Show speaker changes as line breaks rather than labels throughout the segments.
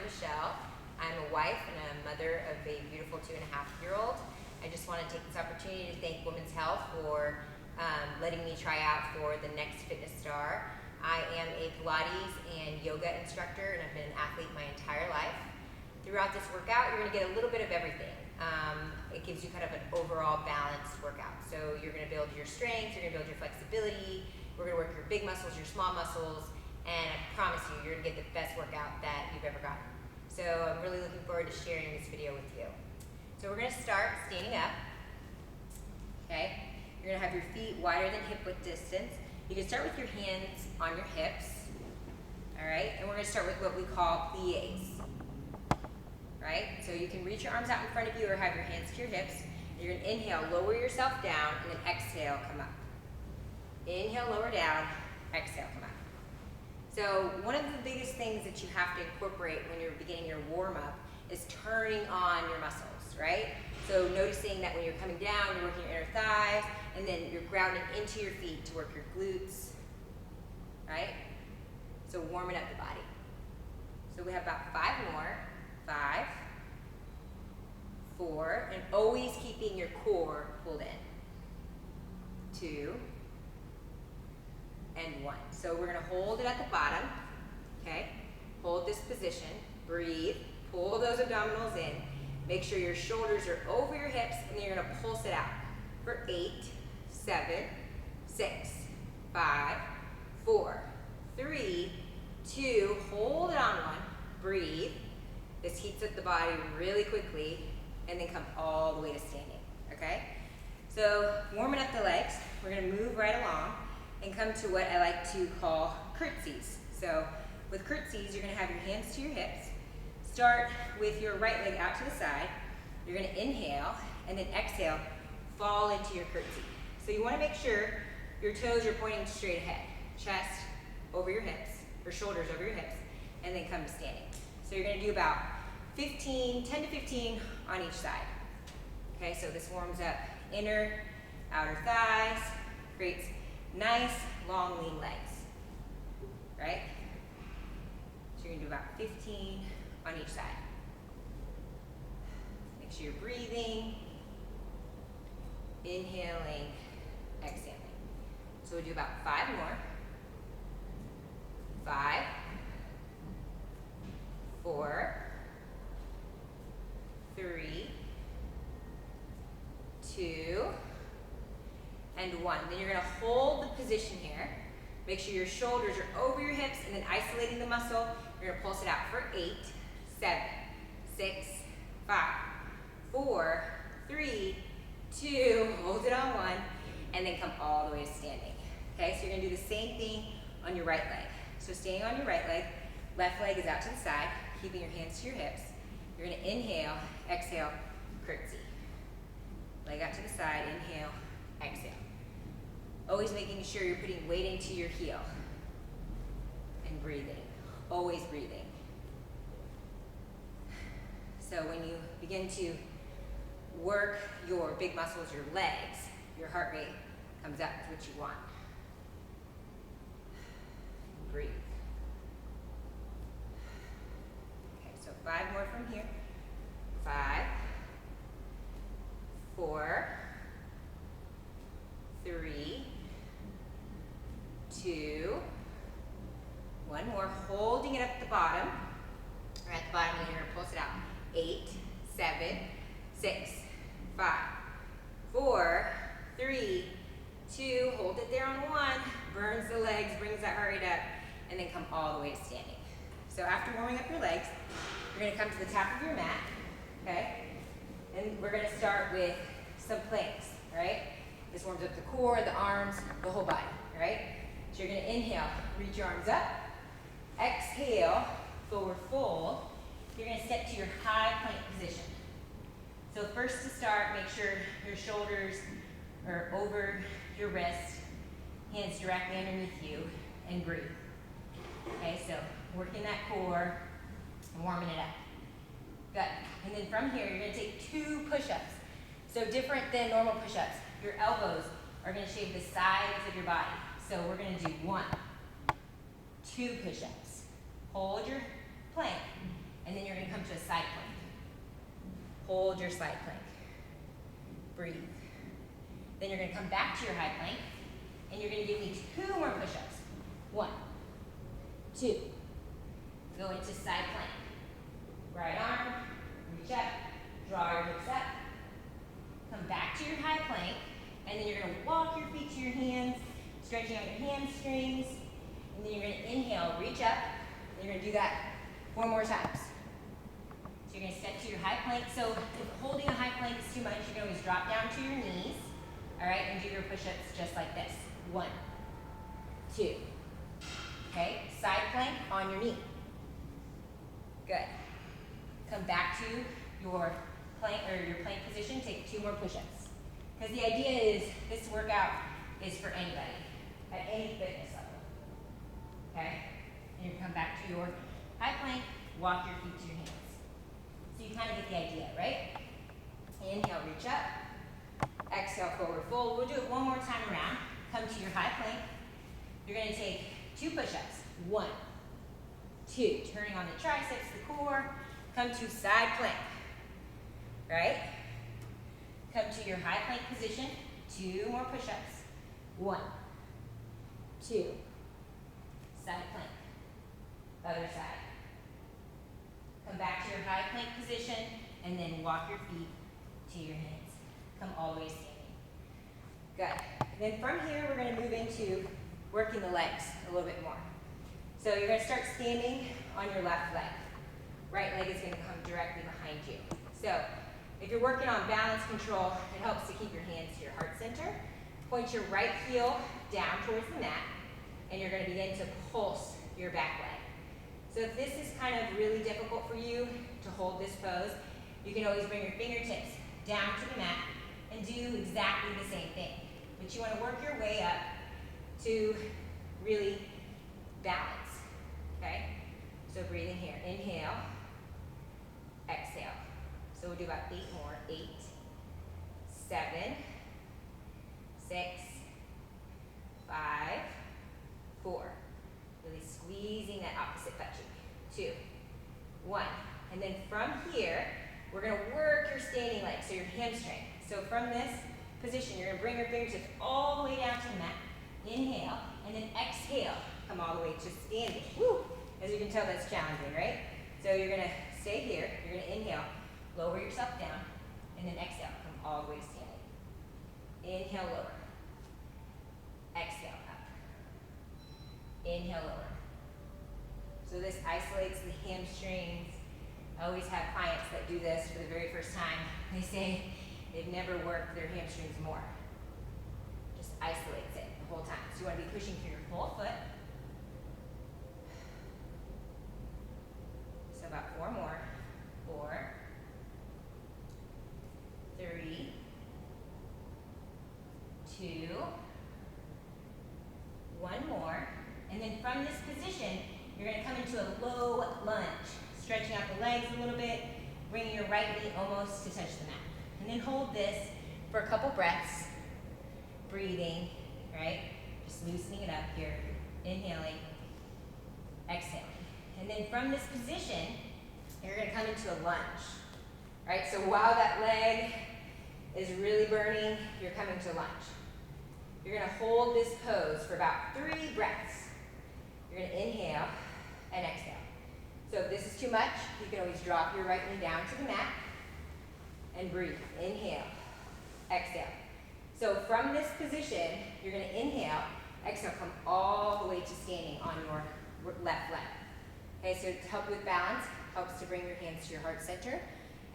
Michelle. I'm a wife and a mother of a beautiful 2.5-year-old. I just want to take this opportunity to thank Women's Health for letting me try out for the next fitness star. I am a Pilates and yoga instructor, and I've been an athlete my entire life. Throughout this workout, you're going to get a little bit of everything. It gives you kind of an overall balanced workout. So you're going to build your strength, you're going to build your flexibility, we're going to work your big muscles, your small muscles, and I promise you, you're going to get the best workout that you've ever gotten. So I'm really looking forward to sharing this video with you. So we're going to start standing up. Okay? You're going to have your feet wider than hip width distance. You can start with your hands on your hips. All right? And we're going to start with what we call plies. Right? So you can reach your arms out in front of you or have your hands to your hips. You're going to inhale, lower yourself down, and then exhale, come up. Inhale, lower down, exhale, come up. So one of the biggest things that you have to incorporate when you're beginning your warm-up is turning on your muscles, right? So noticing that when you're coming down, you're working your inner thighs, and then you're grounding into your feet to work your glutes, right? So warming up the body. So we have about 5 more. 5, 4, and always keeping your core pulled in. 2, and 1. So we're going to hold it at the bottom, okay? Hold this position, breathe, pull those abdominals in, make sure your shoulders are over your hips, and then you're going to pulse it out for 8, 7, 6, 5, 4, 3, 2, hold it on 1, breathe. This heats up the body really quickly, and then come all the way to standing, okay? So warming up the legs, we're gonna move right along and come to what I like to call curtsies. So with curtsies, you're gonna have your hands to your hips. Start with your right leg out to the side. You're gonna inhale, and then exhale, fall into your curtsy. So you wanna make sure your toes are pointing straight ahead. Chest over your hips, or shoulders over your hips, and then come to standing. So you're gonna do about 10 to 15 on each side. Okay, so this warms up inner, outer thighs, creates nice, long, lean legs, right? So you're gonna do about 15 on each side. Make sure you're breathing, inhaling, exhaling. So we'll do about 5 more. 5, 4, 3, 2, and 1. Then you're going to hold the position here. Make sure your shoulders are over your hips, and then isolating the muscle, you're going to pulse it out for 8, 7, 6, 5, 4, 3, 2, hold it on 1, and then come all the way to standing. Okay, so you're going to do the same thing on your right leg. So staying on your right leg, left leg is out to the side, keeping your hands to your hips. You're going to inhale, exhale, curtsy. Leg out to the side, inhale, exhale. Always making sure you're putting weight into your heel. And breathing. Always breathing. So when you begin to work your big muscles, your legs, your heart rate comes up to what you want. Breathe. 5 more from here. 5, 4, 3, 2, 1 more. Holding it up at the bottom. Or at the bottom, you're going to pulse it out. 8, 7, 6, 5, 4, 3, 2. Hold it there on 1. Burns the legs, brings that heart rate up, and then come all the way to standing. So after warming up your legs, you're going to come to the top of your mat, okay? And we're going to start with some planks, right? This warms up the core, the arms, the whole body, right? So you're going to inhale, reach your arms up. Exhale, forward fold. You're going to step to your high plank position. So first to start, make sure your shoulders are over your wrist, hands directly underneath you, and breathe. Okay, so working that core, warming it up. Good. And then from here, you're going to take 2 push-ups. So different than normal push-ups. Your elbows are going to shave the sides of your body. So we're going to do 1, 2 push-ups. Hold your plank, and then hold your side plank. Breathe. Then you're gonna come back to your high plank, and you're gonna give me 2 more push-ups. 1, 2. Go into side plank. Right arm, reach up, draw your hips up. Come back to your high plank, and then you're gonna walk your feet to your hands, stretching out your hamstrings, and then you're gonna inhale, reach up, and you're gonna do that 4 more times. So you're gonna step to your high plank. So if holding a high plank is too much, you can always drop down to your knees, all right, and do your push-ups just like this. 1, 2. Okay, side plank on your knee. Good. Come back to your plank position, take 2 more push-ups. Because the idea is this workout is for anybody, at any fitness level. Okay? And you come back to your high plank, walk your feet to your hands. So you kind of get the idea, right? Inhale, reach up. Exhale, forward fold. We'll do it 1 more time around. Come to your high plank. You're going to take 2 push-ups. 1, 2. Turning on the triceps, the core. Come to side plank. Right? Come to your high plank position. 2 more push-ups. 1, 2. Side plank. Other side. Come back to your high plank position, and then walk your feet to your hands. Come all the way standing. Good. And then from here, we're going to move into working the legs a little bit more. So you're going to start standing on your left leg. Right leg is going to come directly behind you. So if you're working on balance control, it helps to keep your hands to your heart center. Point your right heel down towards the mat, and you're going to begin to pulse your back leg. So if this is kind of really difficult for you to hold this pose, you can always bring your fingertips down to the mat and do exactly the same thing. But you want to work your way up to really balance, okay? So breathing here, inhale, exhale. So we'll do about 8 more, 8, 7, 6, 5, 4. Really squeezing that opposite butt cheek. 2, 1. And then from here, we're going to work your standing leg, so your hamstring. So from this position, you're going to bring your fingertips all the way down to the mat. Inhale, and then exhale. Come all the way to standing. Woo! As you can tell, that's challenging, right? So you're going to stay here. You're going to inhale, lower yourself down, and then exhale. Come all the way to standing. Inhale, lower. Exhale, up. Inhale, lower. So this isolates the hamstrings. I always have clients that do this for the very first time. They say they've never worked their hamstrings more. Just isolates it the whole time. So you want to be pushing through your whole foot. So about 4 more. 4, 3, 2, 1 more. And then from this position, you're going to come into a low lunge. Stretching out the legs a little bit, bringing your right knee almost to touch the mat. And then hold this for a couple breaths. Breathing, right? Just loosening it up here. Inhaling, exhaling. And then from this position, you're going to come into a lunge. Right? So while that leg is really burning, you're coming to lunge. You're going to hold this pose for about 3 breaths. You're going to inhale and exhale. So if this is too much, you can always drop your right knee down to the mat and breathe. Inhale, exhale. So from this position, you're going to inhale, exhale, come all the way to standing on your left leg. Okay, so to help with balance, helps to bring your hands to your heart center.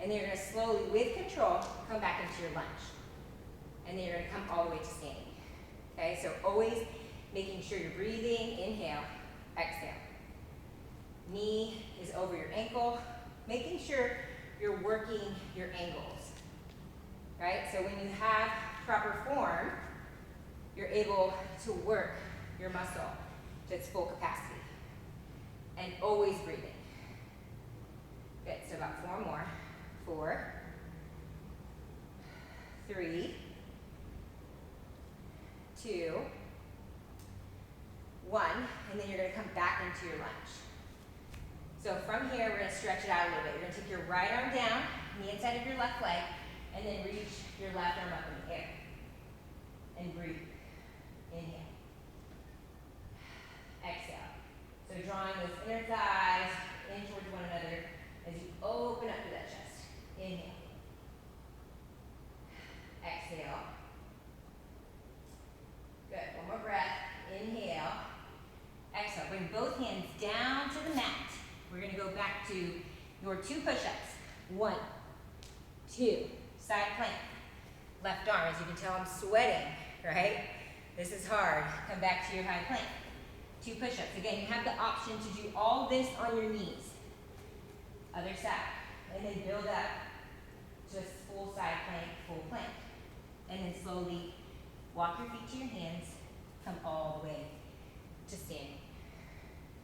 And then you're going to slowly, with control, come back into your lunge. And then you're going to come all the way to standing. Okay, so always making sure you're breathing. Inhale, exhale. Knee is over your ankle, making sure you're working your angles, right? So when you have proper form, you're able to work your muscle to its full capacity. And always breathing. Good, so about 4 more. 4, 3, 2, 1, and then you're going to come back into your lunge. So from here, we're gonna stretch it out a little bit. You're gonna take your right arm down, the inside of your left leg, and then reach your left arm up in the air. And breathe. Inhale. Exhale. So drawing those inner thighs in towards one another as you open up to that chest. Inhale. Exhale. Good. One more breath. Inhale. Exhale. Bring both hands down to the mat. We're going to go back to your 2 push-ups. 1, 2. Side plank. Left arm. As you can tell, I'm sweating, right? This is hard. Come back to your high plank. 2 push-ups. Again, you have the option to do all this on your knees. Other side. And then build up to a full side plank, full plank. And then slowly walk your feet to your hands. Come all the way to standing.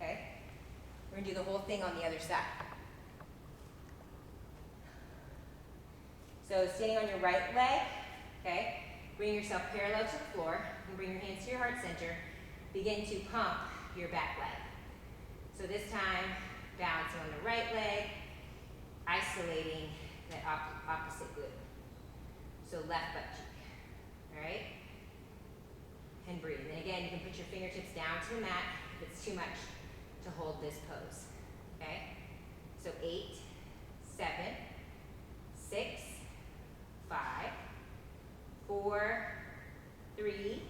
Okay? We're going to do the whole thing on the other side. So standing on your right leg, okay? Bring yourself parallel to the floor and bring your hands to your heart center. Begin to pump your back leg. So this time, balancing on the right leg, isolating that opposite glute. So left butt cheek, all right? And breathe. And again, you can put your fingertips down to the mat if it's too much to hold this pose, okay? So 8, 7, 6, 5, 4, 3,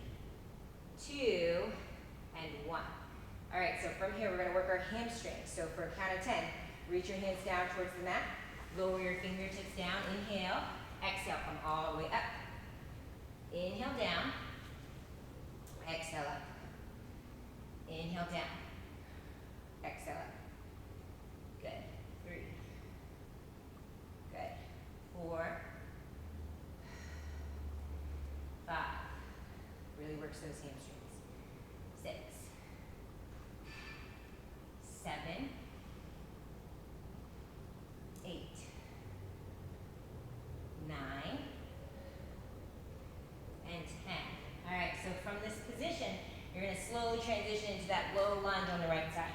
2, and 1. All right, so from here, we're gonna work our hamstrings. So for a count of 10, reach your hands down towards the mat, lower your fingertips down, inhale, exhale, come all the way up. Inhale down, exhale up. Inhale down, exhale up. Good, 3, good, 4, 5, really works those hamstrings. 6, 7, 8, 9, and 10. All right, so from this position, you're going to slowly transition into that low lunge on the right side.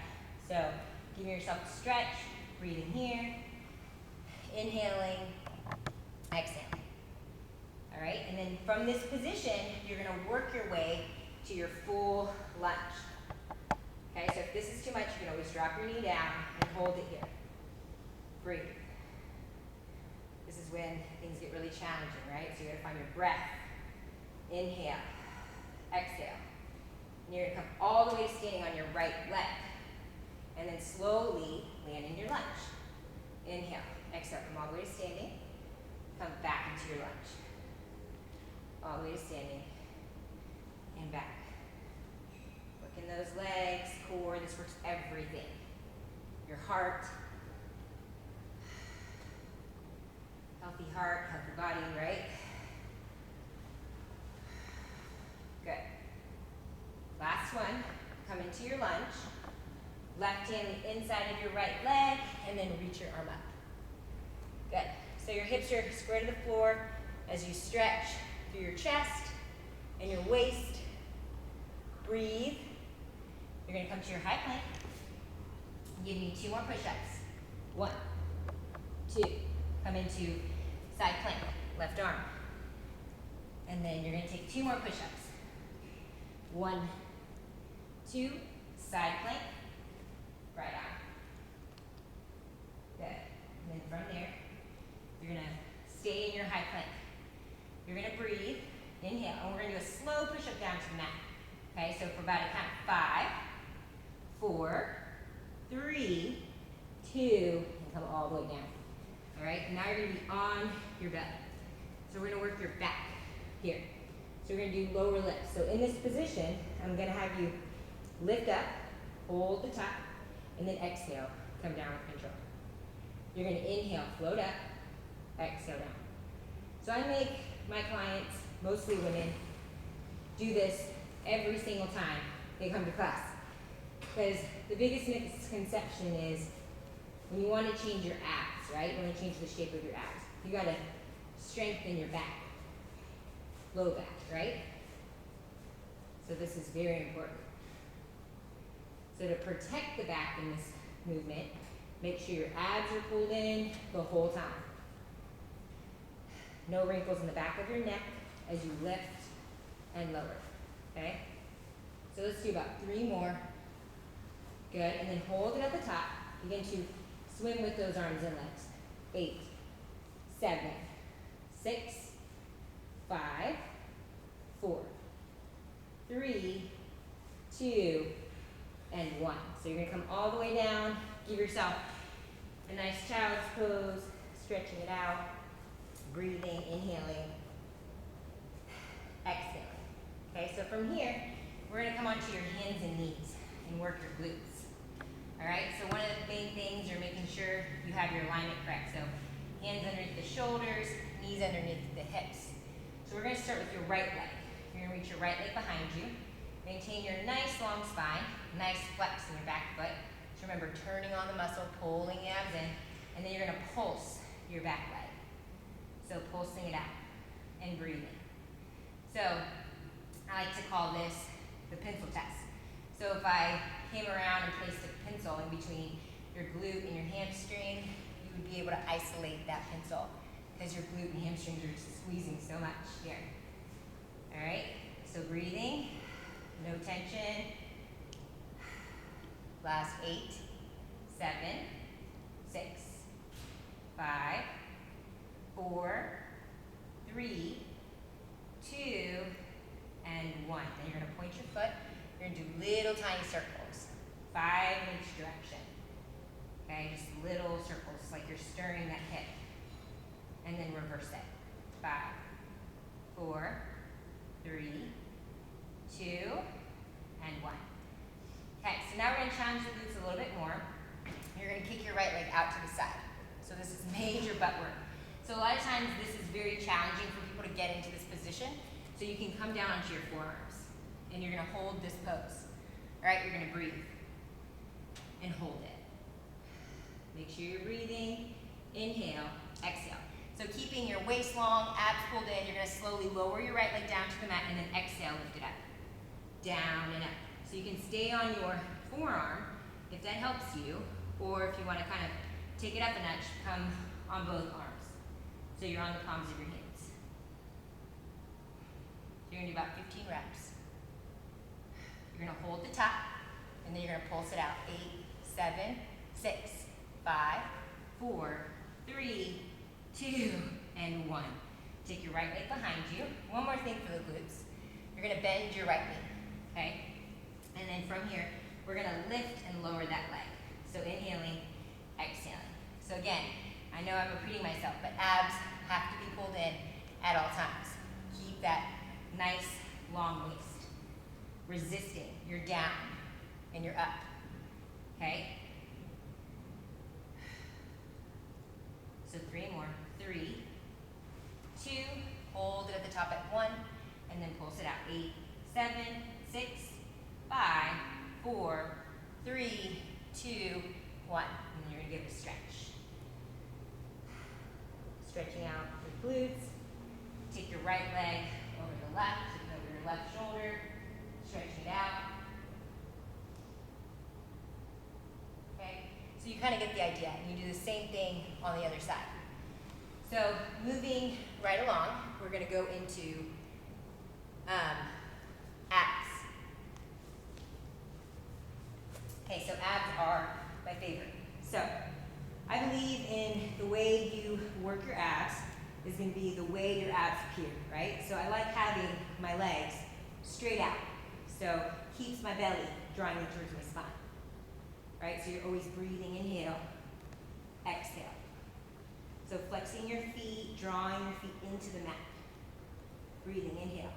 So giving yourself a stretch, breathing here, inhaling, exhaling. All right, and then from this position, you're going to work your way to your full lunge. Okay, so if this is too much, you can always drop your knee down and hold it here. Breathe. This is when things get really challenging, right? So you got to find your breath. Inhale, exhale. And you're going to come all the way to standing on your right leg. And then slowly land in your lunge. Inhale, exhale, come all the way to standing. Come back into your lunge. All the way to standing and back. Working those legs, core, this works everything. Your heart. Healthy heart, healthy body, right? Good. Last one, come into your lunge. Left hand the inside of your right leg, and then reach your arm up. Good. So your hips are square to the floor as you stretch through your chest and your waist. Breathe. You're going to come to your high plank. Give me 2 more push-ups. 1, 2. Come into side plank, left arm. And then you're going to take 2 more push-ups. 1, 2, side plank, right arm. Good. And then from there, you're going to stay in your high plank. You're going to breathe, inhale, and we're going to do a slow push-up down to the mat. Okay, so for about a count of 5, 4, 3, 2, and come all the way down. All right, now you're going to be on your belly. So we're going to work your back here. So we're going to do lower lifts. So in this position, I'm going to have you lift up, hold the top, and then exhale, come down with control. You're going to inhale, float up, exhale down. So I make my clients, mostly women, do this every single time they come to class. Because the biggest misconception is when you want to change your abs, right? You want to change the shape of your abs. You got to strengthen your back, low back, right? So this is very important. So to protect the back in this movement, Make sure your abs are pulled in the whole time. No wrinkles in the back of your neck as you lift and lower, okay? So let's do about 3 more. Good, and then hold it at the top. Begin to swim with those arms and legs. 8, 7, 6, 5, 4, 3, 2, and 1. So you're gonna come all the way down, give yourself a nice child's pose, stretching it out, breathing, inhaling, exhaling. Okay, so from here, we're gonna come onto your hands and knees and work your glutes. All right, so one of the main things, you're making sure you have your alignment correct. So hands underneath the shoulders, knees underneath the hips. So we're gonna start with your right leg. You're gonna reach your right leg behind you. Maintain your nice long spine, nice flex in your back foot. So remember, turning on the muscle, pulling the abs in, and then you're gonna pulse your back leg. So pulsing it out and breathing. So I like to call this the pencil test. So if I came around and placed a pencil in between your glute and your hamstring, you would be able to isolate that pencil because your glute and hamstrings are squeezing so much here. All right, so breathing, no tension. Last 8, 7, 6, 5, 4, 3, 2, and 1. Then you're gonna point your foot. You're gonna do little tiny circles, 5 in each direction. Okay, just little circles, like you're stirring that hip. And then reverse it. 5, 4, 3, 2, and 1. Okay, so now we're gonna challenge the glutes a little bit more. You're gonna kick your right leg out to the side. So this is major butt work. So a lot of times this is very challenging for people to get into this position. So you can come down onto your forearms and you're gonna hold this pose. All right, you're gonna breathe and hold it. Make sure you're breathing, inhale, exhale. So keeping your waist long, abs pulled in, you're gonna slowly lower your right leg down to the mat and then exhale, lift it up. Down and up. So you can stay on your forearm if that helps you, or if you wanna kind of take it up a notch, come on both arms. So you're on the palms of your hands. You're gonna do about 15 reps. You're gonna hold the top, and then you're gonna pulse it out. 8, 7, 6, 5, 4, 3, 2, and 1. Take your right leg behind you. One more thing for the glutes. You're gonna bend your right knee, okay? And then from here, we're gonna lift and lower that leg. So inhaling, exhaling. So again, I know I'm repeating myself, but abs have to be pulled in at all times. Keep that nice long waist. Resisting, you're down and you're up, okay? So 3 more, 3, 2, hold it at the top at 1, and then pulse it out. 8, 7, 6, 5, 4, 3, 2, 1. And then you're gonna give it a stretch. Stretching out your glutes. Take your right leg over the left, over your left shoulder, stretching it out. Okay, so you kind of get the idea, and you do the same thing on the other side. So moving right along, we're going to go into abs. Okay, so abs are my favorite. So I believe in the way you work your abs is going to be the way your abs appear, right? So I like having my legs straight out. So keeps my belly drawing in towards my spine, right? So you're always breathing, inhale, exhale. So flexing your feet, drawing your feet into the mat. Breathing, inhale,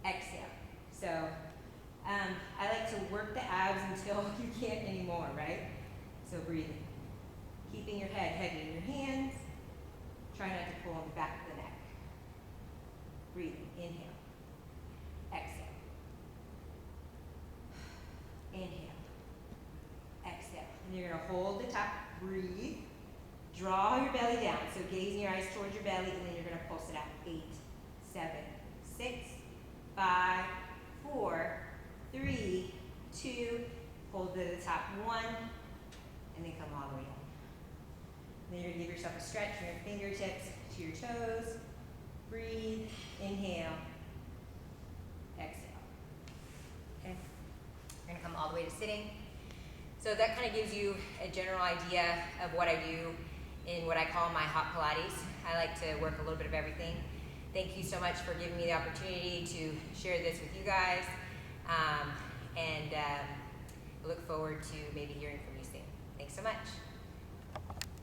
exhale. So I like to work the abs until you can't anymore, right? So breathing. Keeping your head heavy in your hands. Try not to pull on the back of the neck. Breathing, inhale, exhale. Inhale, exhale. And you're gonna hold the top, breathe. Draw your belly down. So gazing your eyes towards your belly, and then you're gonna pulse it out. 8, 7, 6, 5, 4, 3, 2, hold it at the top. 1, and then come all the way down. Then you're gonna give yourself a stretch from your fingertips to your toes. Breathe, inhale, exhale. Okay, you're gonna come all the way to sitting. So that kind of gives you a general idea of what I do in what I call my hot Pilates. I like to work a little bit of everything. Thank you so much for giving me the opportunity to share this with you guys. And look forward to maybe hearing from you soon. Thanks so much.